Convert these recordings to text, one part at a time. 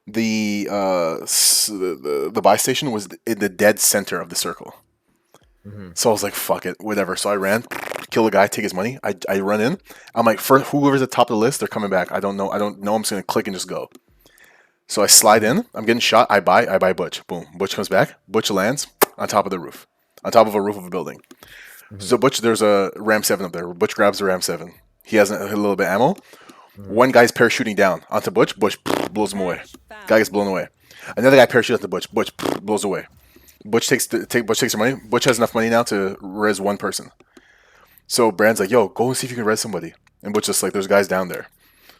The buy station was in the dead center of the circle. So I was like, fuck it, whatever. So I ran, kill the guy, take his money. I run in. I'm like, for whoever's at the top of the list, they're coming back. I don't know. I'm just gonna click and just go. So I slide in. I'm getting shot. I buy Butch. Boom. Butch comes back. Butch lands on top of the roof, on top of a roof of a building. So Butch, there's a Ram 7 up there. Butch grabs the Ram 7. He has a little bit of ammo. One guy's parachuting down onto Butch. Butch blows him away. Guy gets blown away. Another guy parachutes onto Butch. Butch blows away. Butch takes the money. Butch has enough money now to res one person. So Brand's like, yo, go and see if you can res somebody. And Butch just like, there's guys down there.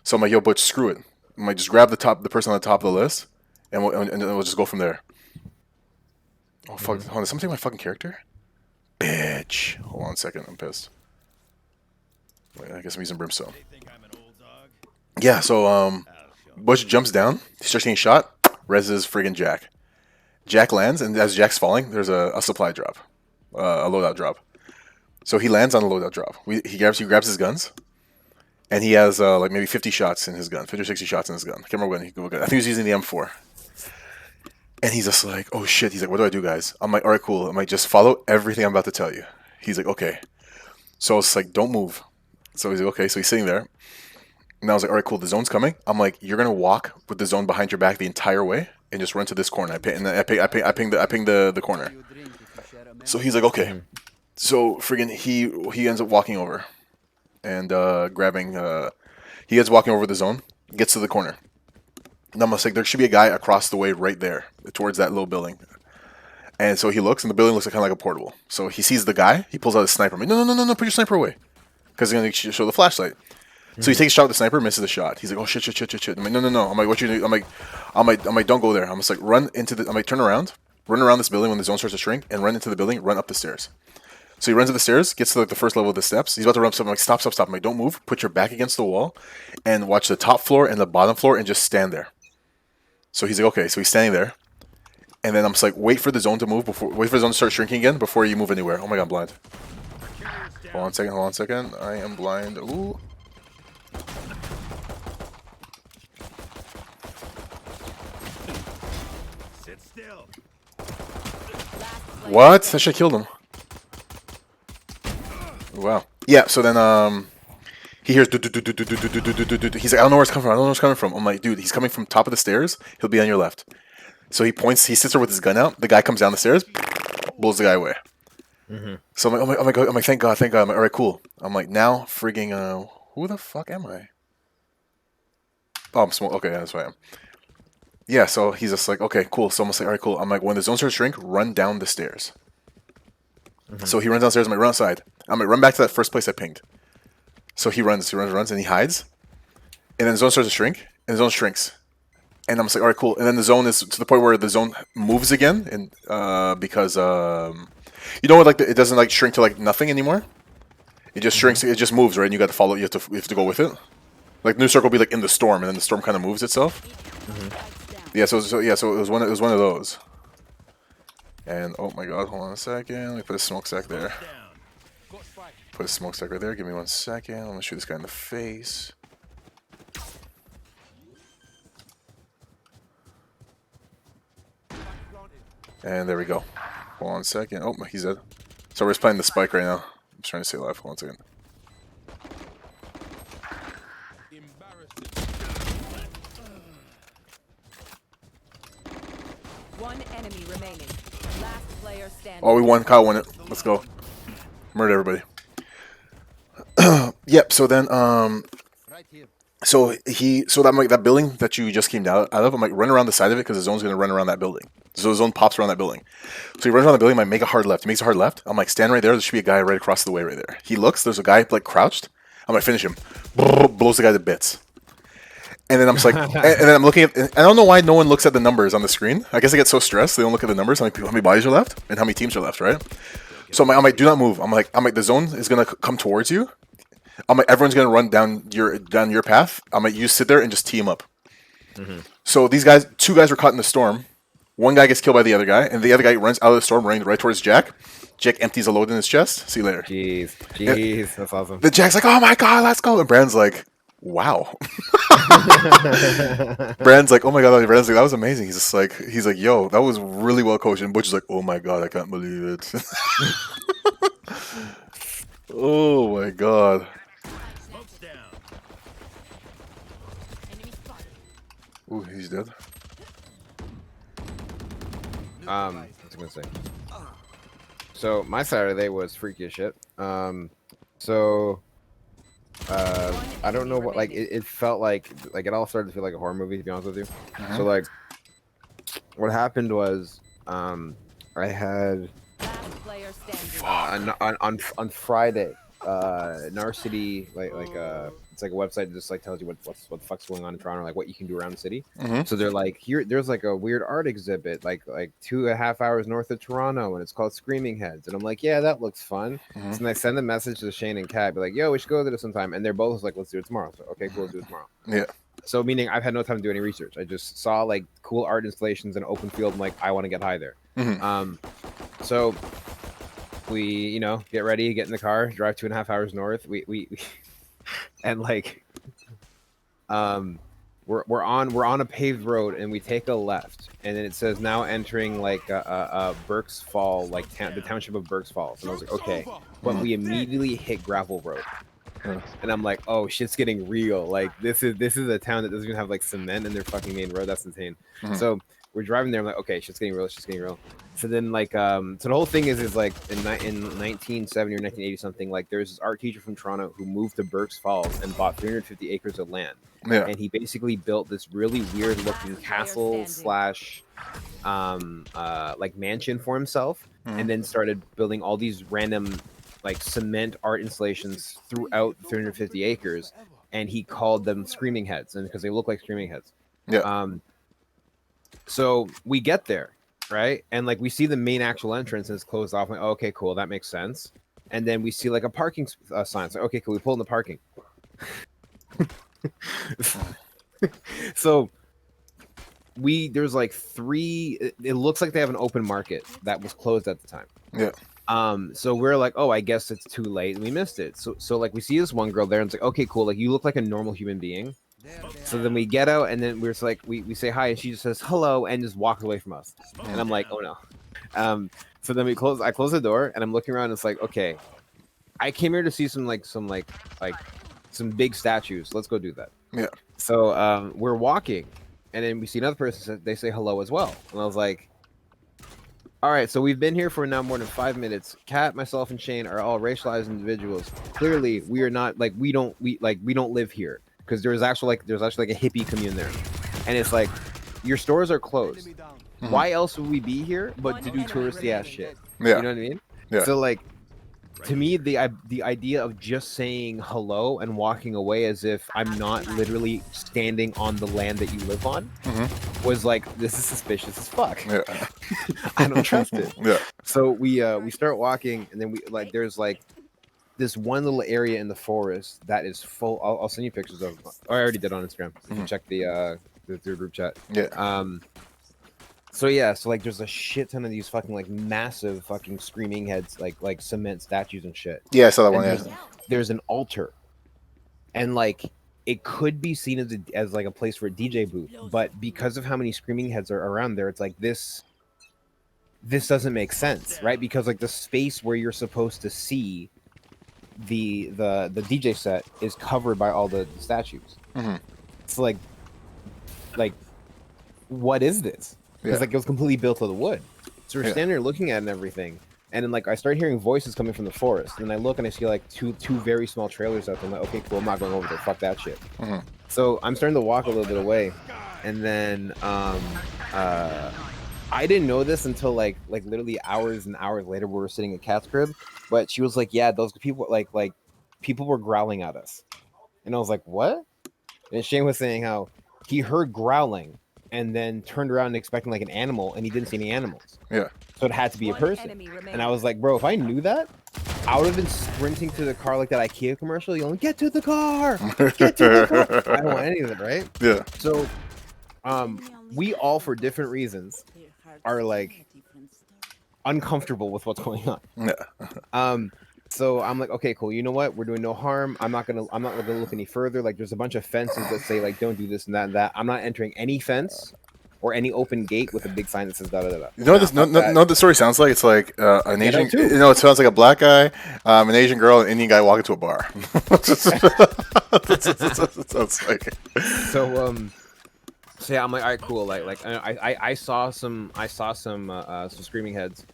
So I'm like, yo, Butch, screw it. I'm like, just grab the person on the top of the list, and we'll just go from there. Oh fuck! Hold on, did someone take my fucking character? Bitch. Hold on a second. I'm pissed. Wait, I guess I'm using Brimstone. Yeah. So Butch jumps down. He starts getting shot. Reses friggin' Jack. Jack lands, and as Jack's falling, there's a supply drop, a loadout drop. So he lands on a loadout drop. He grabs his guns, and he has like maybe 50 shots in his gun, 50 or 60 shots in his gun. I can't remember when I think he was using the M4. And he's just like, oh shit. He's like, what do I do, guys? I'm like, all right, cool. I'm like, just follow everything I'm about to tell you. He's like, okay. So I was like, don't move. So he's like, okay. So he's sitting there. And I was like, all right, cool. The zone's coming. I'm like, you're gonna walk with the zone behind your back the entire way and just run to this corner. I ping the corner. So he's like, okay. So friggin' he ends up walking over and grabbing. He ends up walking over the zone, gets to the corner. And I'm like, there should be a guy across the way right there towards that little building. And so he looks, and the building looks kind of like a portable. So he sees the guy. He pulls out his sniper. I'm like, no, put your sniper away, because he's gonna show the flashlight. So he takes a shot with the sniper, misses the shot. He's like, oh shit. I'm like, no. I'm like, what you do? I'm like, don't go there. I'm just like, run into the. I'm like, run around this building when the zone starts to shrink, and run into the building. Run up the stairs. So he runs up the stairs, gets to like the first level of the steps. He's about to run up something. I'm like, stop. I'm like, don't move. Put your back against the wall, and watch the top floor and the bottom floor, and just stand there. So he's like, okay. So he's standing there, and then I'm just like, wait for the zone to move wait for the zone to start shrinking again before you move anywhere. Oh my god, I'm blind. Hold on a second. I am blind. Ooh. Sit still. What? That should have killed him. Wow. Yeah. So then he hears do. He's like, I don't know where it's coming from. I'm like, dude, he's coming from top of the stairs. He'll be on your left. So he points. He sits there with his gun out. The guy comes down the stairs, blows the guy away. So I'm like, thank God. I'm like, all right, cool. I'm like, now frigging who the fuck am I? Oh, I'm small. Okay, yeah, that's who I am. Yeah. So he's just like, okay, cool. So I'm just like, all right, cool. I'm like, when the zone starts to shrink, run down the stairs. So he runs downstairs. I'm like, run outside. I'm like, run back to that first place I pinged. So he runs, and he hides. And then the zone starts to shrink, and the zone shrinks. And I'm just like, all right, cool. And then the zone is to the point where the zone moves again, and because you know what, like it doesn't like shrink to like nothing anymore. It just shrinks. It just moves, right? And you got to follow. You have to go with it. Like new circle will be like in the storm, and then the storm kind of moves itself. Yeah. So it was one of those. And oh my god, hold on a second. Let me put a smokestack there. Put a smokestack right there. Give me 1 second. I'm gonna shoot this guy in the face. And there we go. Hold on a second. Oh, he's dead. So we're just playing the spike right now. I'm just trying to stay alive. Hold on a second. One enemy remaining. Last player standing. Oh, we won. Kyle won it. Let's go. Murder everybody. Yep. So then, so that building that you just came out of, I'm like, run around the side of it because the zone's gonna run around that building. So the zone pops around that building. So he runs around the building. I make a hard left. He makes a hard left. I'm like, stand right there. There should be a guy right across the way right there. He looks. There's a guy like crouched. I'm like, finish him. Blows the guy to bits. And then I'm just like, and then I'm looking at. I don't know why no one looks at the numbers on the screen. I guess I get so stressed they don't look at the numbers. How many bodies are left and how many teams are left, right? So I'm like, do not move. I'm like, the zone is gonna come towards you. I'm like, everyone's gonna run down your path. I'm like, you sit there and just tee him up. So these guys, 2 guys were caught in the storm. One guy gets killed by the other guy, and the other guy runs out of the storm, running right towards Jack. Jack empties a load in his chest. See you later. Jeez, that's awesome. The Jack's like, oh my god, let's go. And Brand's like, Wow. Brand's like, oh my god. Brand's like, that was amazing. He's like, yo, that was really well coached. And Butch is like, oh my god, I can't believe it. Oh my god. Ooh, he's dead. What's I gonna say? So my Saturday was freaky as shit. So I don't know what, like, it felt like it all started to feel like a horror movie, to be honest with you. So like, what happened was, I had on Friday, Narcity, it's like a website that just like tells you what the fuck's going on in Toronto, like what you can do around the city. So they're like, there's like a weird art exhibit like 2.5 hours north of Toronto, and it's called Screaming Heads. And I'm like, yeah, that looks fun. So then I send a message to Shane and Kat, be like, yo, we should go there sometime. And they're both like, let's do it tomorrow. So okay, cool, let's do it tomorrow. Yeah. So meaning I've had no time to do any research. I just saw like cool art installations in an open field. I'm like, I want to get high there. So we, you know, get ready, get in the car, drive 2.5 hours north. We and like, we're on a paved road, and we take a left, and then it says now entering like Burke's Fall, like the township of Burke's Falls. And I was like, okay, but we immediately hit gravel road. And I'm like, oh, shit's getting real. Like this is a town that doesn't even have like cement in their fucking main road. That's insane. So we're driving there. I'm like, okay, shit's getting real. Shit's getting real. So then like, so the whole thing is like in 1970 or 1980 something, like there's this art teacher from Toronto who moved to Burke's Falls and bought 350 acres of land. Yeah. And he basically built this really weird looking castle slash like mansion for himself, and then started building all these random like cement art installations throughout 350 acres, and he called them Screaming Heads, and because they look like Screaming Heads. Yeah. So we get there, right, and like we see the main actual entrance and it's closed off. Like, oh, okay, cool, that makes sense. And then we see like a parking sign. So okay, cool, we pull in the parking. So there's like it looks like they have an open market that was closed at the time. Yeah. So we're like, oh, I guess it's too late and we missed it. So like we see this one girl there, and it's like, okay, cool, like you look like a normal human being. So then we get out, and then we're just like, we say hi, and she just says hello and just walks away from us. And I'm like, oh no. So then I close the door, and I'm looking around, and it's like, okay, I came here to see some big statues. Let's go do that. Yeah. So we're walking, and then we see another person. They say hello as well, and I was like, all right, so we've been here for now more than 5 minutes. Kat, myself, and Shane are all racialized individuals. Clearly, we are not like we don't live here, because there's actually like a hippie commune there, and it's like your stores are closed. Why else would we be here but to do touristy ass shit? Yeah. You know what I mean? Yeah. So like, to me, the idea of just saying hello and walking away as if I'm not literally standing on the land that you live on was like, this is suspicious as fuck. Yeah. I don't trust it. Yeah. So we start walking, and then we like there's like this one little area in the forest that is full. I'll send you pictures of. I already did on Instagram. You can check the group chat. Yeah. So yeah, so like there's a shit ton of these fucking like massive fucking Screaming Heads, like cement statues and shit. Yeah, I saw that one. And Yeah. there's an altar, and like it could be seen as like a place for a DJ booth, but because of how many Screaming Heads are around there, it's like this doesn't make sense, right? Because like the space where you're supposed to see the DJ set is covered by all the statues. It's like what is this? Because like it was completely built of the wood. So we're standing there looking at it and everything, and then like I start hearing voices coming from the forest, and then I look and I see like two very small trailers out there. I'm like, okay, cool, I'm not going over there. Fuck that shit. So I'm starting to walk a little bit away, and then I didn't know this until like literally hours and hours later. We were sitting at Kat's crib, but she was like, yeah, those people like people were growling at us, and I was like, what? And Shane was saying how he heard growling and then turned around expecting like an animal, and he didn't see any animals. Yeah. So it had to be a person. And I was like, bro, if I knew that, I would have been sprinting to the car like that IKEA commercial, yelling, "Get to the car! Get to the car!" I don't want any of it, right? Yeah. So, we all, for different reasons, are like uncomfortable with what's going on. Yeah. So I'm like, okay, cool. You know what? We're doing no harm. I'm not gonna look any further. Like, there's a bunch of fences that say like, don't do this and that and that. I'm not entering any fence or any open gate with a big sign that says da da da da. You know what Nah, this? No, fuck no, that. no. What the story sounds like? It's like an Get Asian. out too. You know, it sounds like a black guy, an Asian girl, an Indian guy walk into a bar. That's what it sounds like. So yeah, I'm like, all right, cool. I saw some screaming heads,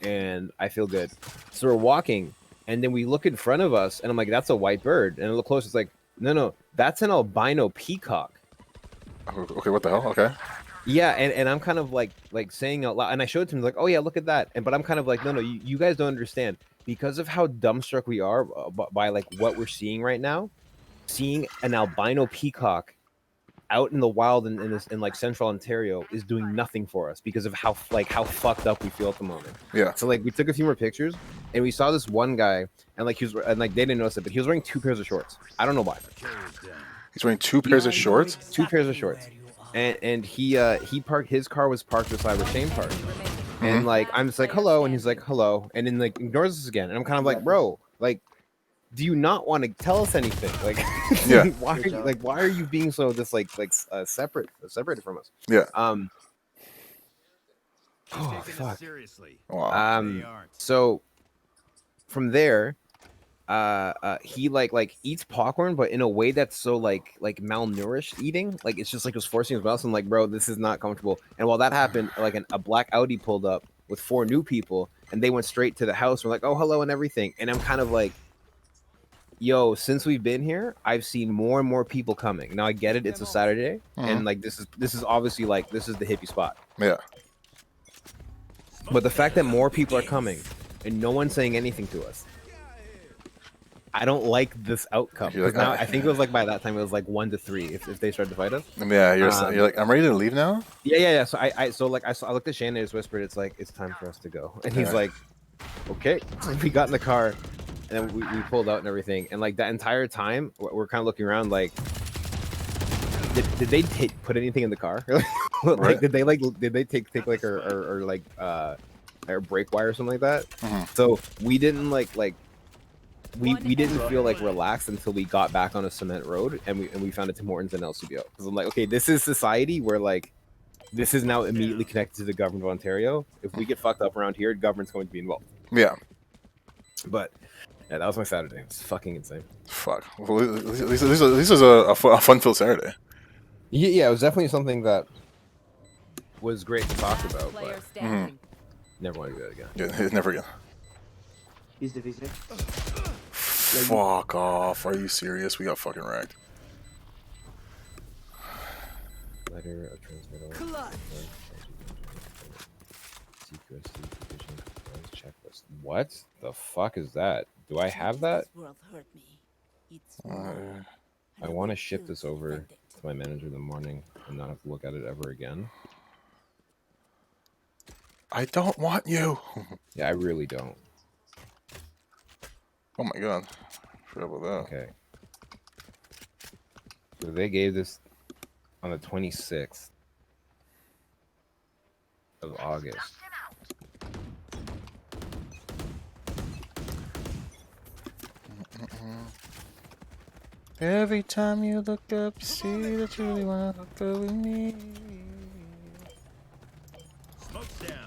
and I feel good. So we're walking, and then we look in front of us, and I'm like, that's a white bird. And I look close, it's like, no, that's an albino peacock. Okay, what the hell? Okay. Yeah, and I'm kind of like saying out loud, and I showed it to him like, oh yeah, look at that. But I'm kind of like, no, you guys don't understand because of how dumbstruck we are by like what we're seeing right now. Seeing an albino peacock out in the wild in like central Ontario is doing nothing for us because of how fucked up we feel at the moment. Yeah. So like we took a few more pictures and we saw this one guy and like they didn't notice it, but he was wearing 2 pairs of shorts. I don't know why. He's wearing 2 pairs of shorts. 2 pairs of shorts. And he parked, his car was parked beside where Shane parked. And like I'm just like hello, and he's like hello, and then like ignores us again. And I'm kind of like, bro, like, do you not want to tell us anything? Like, Yeah. why are you being so this separated from us? Yeah. Oh fuck. Wow. So from there, he like eats popcorn, but in a way that's so like malnourished eating. Like it's just like it was forcing his mouth. I'm like, bro, this is not comfortable. And while that happened, like a black Audi pulled up with 4 new people, and they went straight to the house. We're like, oh hello and everything. And I'm kind of like, yo, since we've been here, I've seen more and more people coming. Now I get it; it's a Saturday, and like this is obviously like this is the hippie spot. Yeah. But the fact that more people are coming and no one's saying anything to us, I don't like this outcome. You're like, Now, I think it was like by that time it was like 1-3 if they started to fight us. Yeah. You're like, I'm ready to leave now. Yeah. So I looked at Shane and just whispered, it's like it's time for us to go, and he's like, okay. So we got in the car. And then we pulled out and everything, and like that entire time, we're kind of looking around like, did they put anything in the car? Like, Right. did they take like or like or brake wire or something like that? So we didn't we didn't feel like relaxed until we got back on a cement road and we found a Tim Hortons and LCBO, because I'm like, okay, this is society where like this is now immediately connected to the government of Ontario. If we get fucked up around here, government's going to be involved. Yeah. But yeah, that was my Saturday. It's fucking insane. Fuck. Well, at least this was a fun-filled Saturday. Yeah, it was definitely something that was great to talk about, Player but standing. never want to do that again. Yeah, never again. He's the visa. Fuck off. Are you serious? We got fucking wrecked. Letter of transmittal. Checklist. What the fuck is that? Do I have that? I want to ship this over to my manager in the morning and not have to look at it ever again. I don't want you. Yeah, I really don't. Oh my god. Forgot about that. Okay. So they gave this on the 26th of August. Every time you look up, you see that you really want to look up with me. Smoke's down.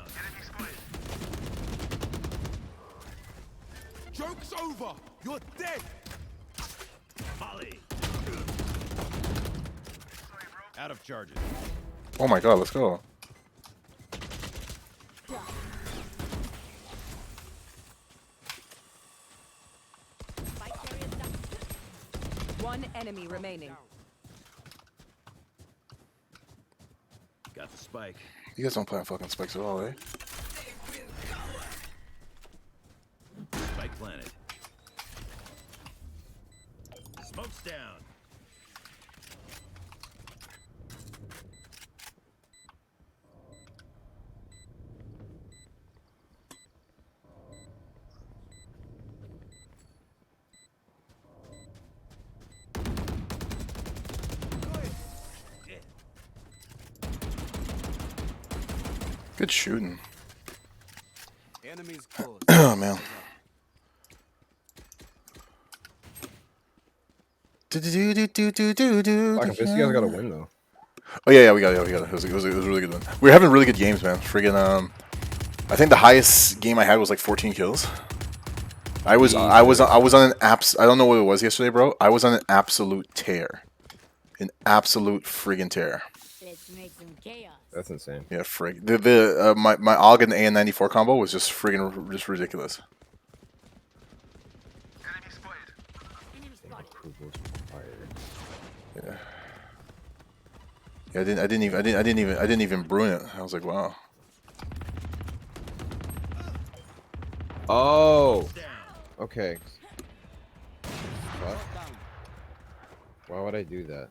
Joke's over. You're dead. Molly. Out of charges. Oh my god, let's go. One enemy remaining. Got the spike. You guys don't play on fucking spikes at all, eh? Spike planted. Smoke's down. Good shooting. Enemies close. Oh man. Fuck, I'm pissed you guys got to win though. Oh yeah, we got it. It was a really good one. We were having really good games, man. Friggin' I think the highest game I had was like 14 kills. I was on an I don't know what it was yesterday, bro. I was on an absolute tear, an absolute friggin' tear. Let's make some chaos. That's insane. Yeah, frig. My AUG and the AN94 combo was just friggin' just ridiculous. Yeah. Yeah, I didn't even bruin it. I was like, wow. Oh. Okay. What? Why would I do that?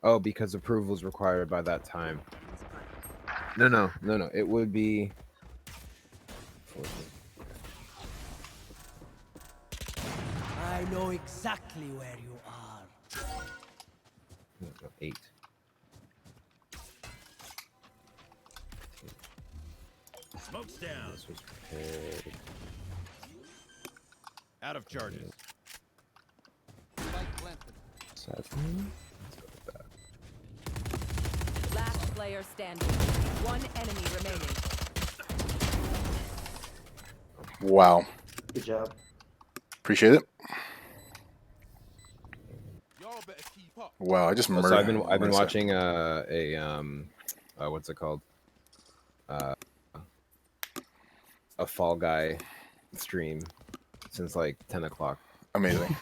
Oh, because approval is required by that time. No. It would be. I know exactly where you are. No, 8. Smoke's down. This was prepared. Out of charges. 7. Let's go with that. Last player standing. One enemy remaining. Wow. Good job. Appreciate it. Wow, I just murdered. So I've been watching what's it called? A Fall Guy stream since like 10 o'clock. Amazing,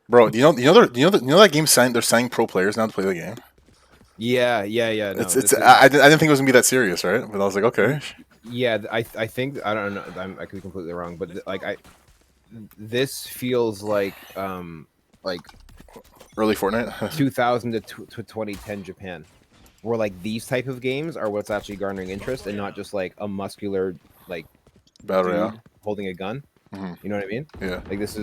bro. You know that game they're signing pro players now to play the game. Yeah. No, I didn't think it was gonna be that serious, right? But I was like, okay. Yeah, I think I don't know. I could be completely wrong, but this feels like Early Fortnite. 2000 to 2010 Japan, where like these type of games are what's actually garnering interest, and not just like a muscular like Battle dude Royale. holding a gun. Mhm. You know what I mean? Yeah. Like this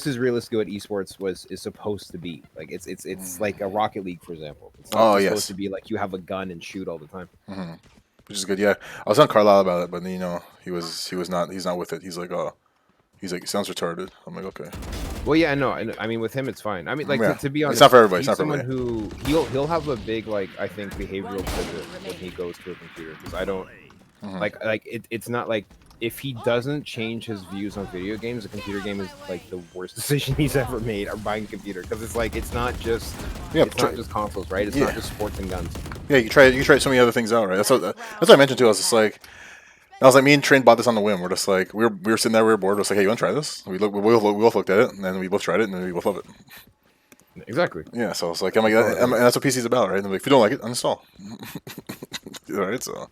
is realistically what esports is supposed to be. Like it's like a Rocket League, for example. It's not Oh, supposed yes. to be like you have a gun and shoot all the time. Mm-hmm. Which is good. Yeah, I was on Carlisle about it, but you know he's not with it. He's like, oh, he's like, sounds retarded. I'm like, okay. Well, yeah, no, I mean with him it's fine. I mean, like Yeah. to be honest, It's not for everybody. It's he's not for someone who he'll have a big like I think behavioral pivot when he goes to a computer, because I don't Mhm. like it's not like if he doesn't change his views on video games, a computer game is like the worst decision he's ever made, or buying a computer, because it's like it's not just not just consoles, right? It's not just sports and guns. Yeah, you try so many other things out, right? That's what I mentioned too. I was just like, me and Train bought this on the whim. We're just like we were sitting there, we were bored. I was like, hey, you want to try this? We both looked at it, and then we both tried it, and then we both love it. Exactly. Yeah, so it's like and that's what PC's about, right? And like, if you don't like it, uninstall. All right, so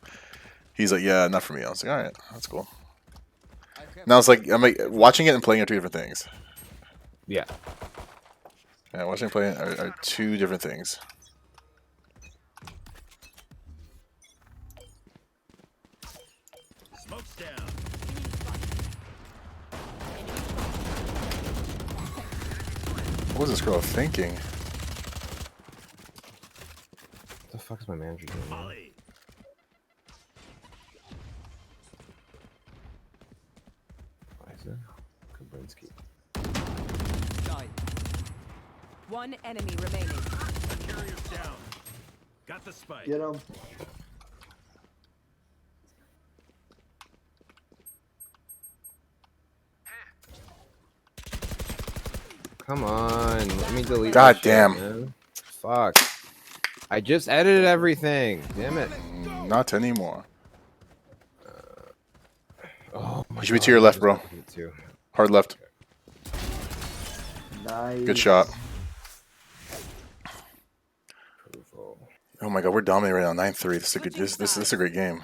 he's like, yeah, not for me. I was like, all right, that's cool. Now it's like I'm like watching it and playing are two different things. Yeah. Yeah, watching and playing are two different things. Smoke's down. What was this girl thinking? What the fuck is my manager doing? Man? Molly. Why is it? Kabrinsky. One enemy remaining. Carrier's down. Got the spike. Get him. Come on, let me delete. God that shit, damn. man. Fuck. I just edited everything. Damn it. Not anymore. Oh my You should be to your left, bro. Too. Hard left. Nice. Good shot. Oh my god, we're dominating right now. 9-3. This is a good. This is a great game.